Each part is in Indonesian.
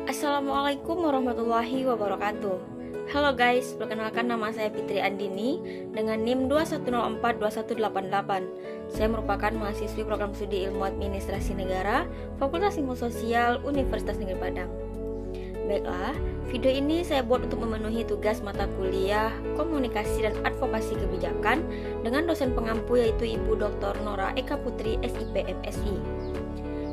Assalamualaikum warahmatullahi wabarakatuh. Halo guys, perkenalkan nama saya Fitri Andini dengan NIM 21042188. Saya merupakan mahasiswi program studi Ilmu Administrasi Negara, Fakultas Ilmu Sosial, Universitas Negeri Padang. Baiklah, video ini saya buat untuk memenuhi tugas mata kuliah Komunikasi dan Advokasi Kebijakan dengan dosen pengampu yaitu Ibu Dr. Nora Eka Putri, SIP MSI.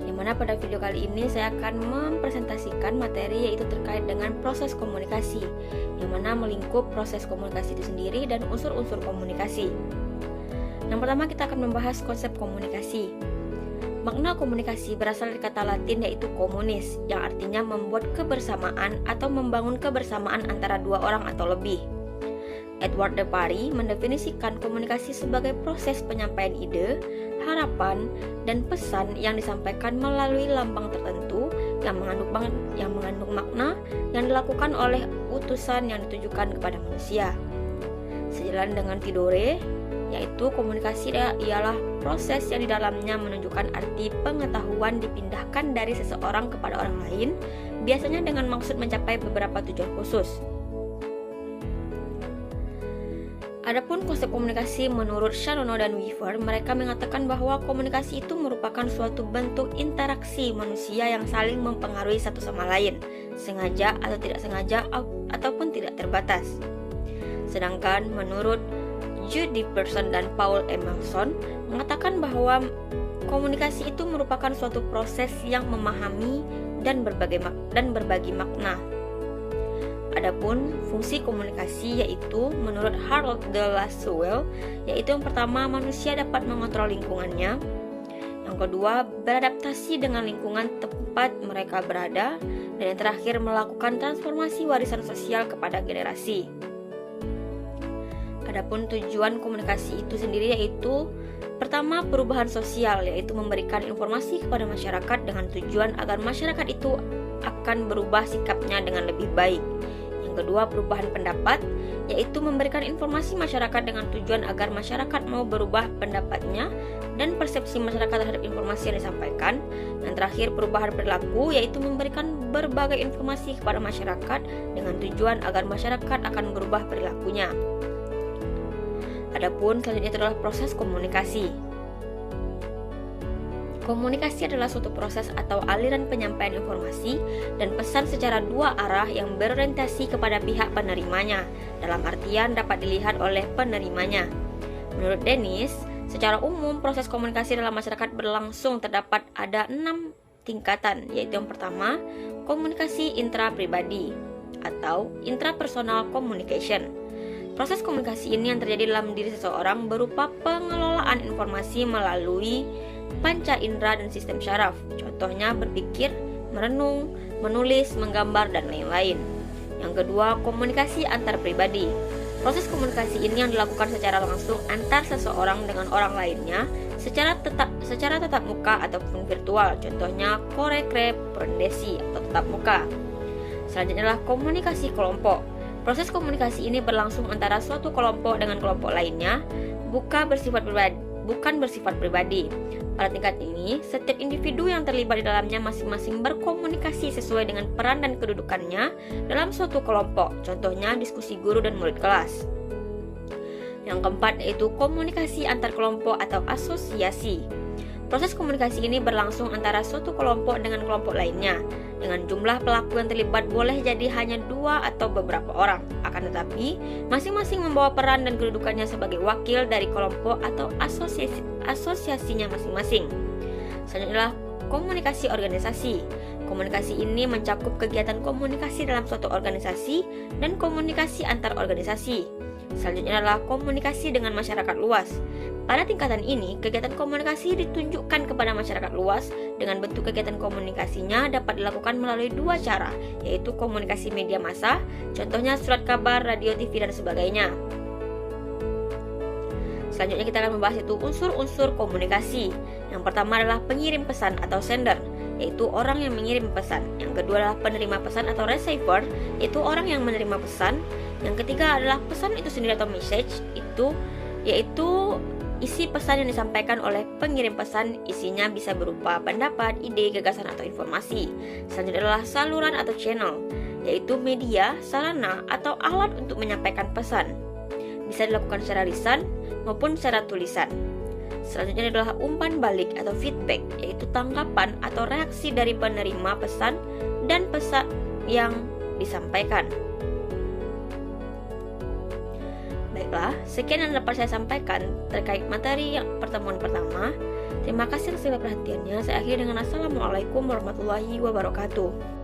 Dimana pada video kali ini saya akan mempresentasikan materi yaitu terkait dengan proses komunikasi, yang mana melingkup proses komunikasi itu sendiri dan unsur-unsur komunikasi. Yang pertama kita akan membahas konsep komunikasi. Makna komunikasi berasal dari kata Latin yaitu communis, yang artinya membuat kebersamaan atau membangun kebersamaan antara dua orang atau lebih. Edward de Pari mendefinisikan komunikasi sebagai proses penyampaian ide, harapan, dan pesan yang disampaikan melalui lambang tertentu yang mengandung makna yang dilakukan oleh utusan yang ditujukan kepada manusia. Sejalan dengan Tidore, yaitu komunikasi ialah proses yang di dalamnya menunjukkan arti pengetahuan dipindahkan dari seseorang kepada orang lain, biasanya dengan maksud mencapai beberapa tujuan khusus. Adapun konsep komunikasi menurut Shanono dan Weaver, mereka mengatakan bahwa komunikasi itu merupakan suatu bentuk interaksi manusia yang saling mempengaruhi satu sama lain, sengaja atau tidak sengaja ataupun tidak terbatas. Sedangkan menurut Judy Person dan Paul Emerson mengatakan bahwa komunikasi itu merupakan suatu proses yang memahami dan berbagi makna. Adapun fungsi komunikasi yaitu menurut Harold de La Salle, yaitu yang pertama manusia dapat mengontrol lingkungannya, yang kedua beradaptasi dengan lingkungan tempat mereka berada, dan yang terakhir melakukan transformasi warisan sosial kepada generasi. Adapun tujuan komunikasi itu sendiri yaitu pertama perubahan sosial, yaitu memberikan informasi kepada masyarakat dengan tujuan agar masyarakat itu akan berubah sikapnya dengan lebih baik. Yang kedua, perubahan pendapat, yaitu memberikan informasi masyarakat dengan tujuan agar masyarakat mau berubah pendapatnya dan persepsi masyarakat terhadap informasi yang disampaikan. Yang terakhir, perubahan perilaku, yaitu memberikan berbagai informasi kepada masyarakat dengan tujuan agar masyarakat akan berubah perilakunya. Adapun selanjutnya adalah proses komunikasi. Komunikasi adalah suatu proses atau aliran penyampaian informasi dan pesan secara dua arah yang berorientasi kepada pihak penerimanya, dalam artian dapat dilihat oleh penerimanya. Menurut Dennis, secara umum proses komunikasi dalam masyarakat berlangsung terdapat ada 6 tingkatan, yaitu yang pertama, komunikasi intrapribadi atau intrapersonal communication. Proses komunikasi ini yang terjadi dalam diri seseorang berupa pengelolaan informasi melalui panca indera dan sistem syaraf. Contohnya berpikir, merenung, menulis, menggambar, dan lain-lain. Yang kedua, komunikasi antar pribadi. Proses komunikasi ini yang dilakukan secara langsung antar seseorang dengan orang lainnya secara tatap muka ataupun virtual. Contohnya korekrepondesi atau tatap muka. Selanjutnya adalah komunikasi kelompok. Proses komunikasi ini berlangsung antara suatu kelompok dengan kelompok lainnya, bukan bersifat pribadi. Pada tingkat ini, setiap individu yang terlibat di dalamnya masing-masing berkomunikasi sesuai dengan peran dan kedudukannya dalam suatu kelompok, contohnya diskusi guru dan murid kelas. Yang keempat yaitu komunikasi antar kelompok atau asosiasi. Proses komunikasi ini berlangsung antara suatu kelompok dengan kelompok lainnya. Dengan jumlah pelaku yang terlibat boleh jadi hanya 2 atau beberapa orang. Akan tetapi, masing-masing membawa peran dan kedudukannya sebagai wakil dari kelompok atau asosiasinya masing-masing. Selanjutnya adalah komunikasi organisasi. Komunikasi ini mencakup kegiatan komunikasi dalam suatu organisasi dan komunikasi antar organisasi. Selanjutnya adalah komunikasi dengan masyarakat luas. Pada tingkatan ini, kegiatan komunikasi ditunjukkan kepada masyarakat luas dengan bentuk kegiatan komunikasinya dapat dilakukan melalui 2 cara, yaitu komunikasi media massa, contohnya surat kabar, radio, TV, dan sebagainya. Selanjutnya kita akan membahas itu unsur-unsur komunikasi. Yang pertama adalah pengirim pesan atau sender, yaitu orang yang mengirim pesan. Yang kedua adalah penerima pesan atau receiver, yaitu orang yang menerima pesan. Yang ketiga adalah pesan itu sendiri atau message, yaitu Isi pesan yang disampaikan oleh pengirim pesan isinya bisa berupa pendapat, ide, gagasan, atau informasi. Selanjutnya adalah saluran atau channel, yaitu media, sarana, atau alat untuk menyampaikan pesan. Bisa dilakukan secara lisan maupun secara tulisan. Selanjutnya adalah umpan balik atau feedback, yaitu tanggapan atau reaksi dari penerima pesan dan pesan yang disampaikan. Baiklah, sekian yang dapat saya sampaikan terkait materi pertemuan pertama. Terima kasih atas segala perhatiannya. Saya akhiri dengan Assalamualaikum warahmatullahi wabarakatuh.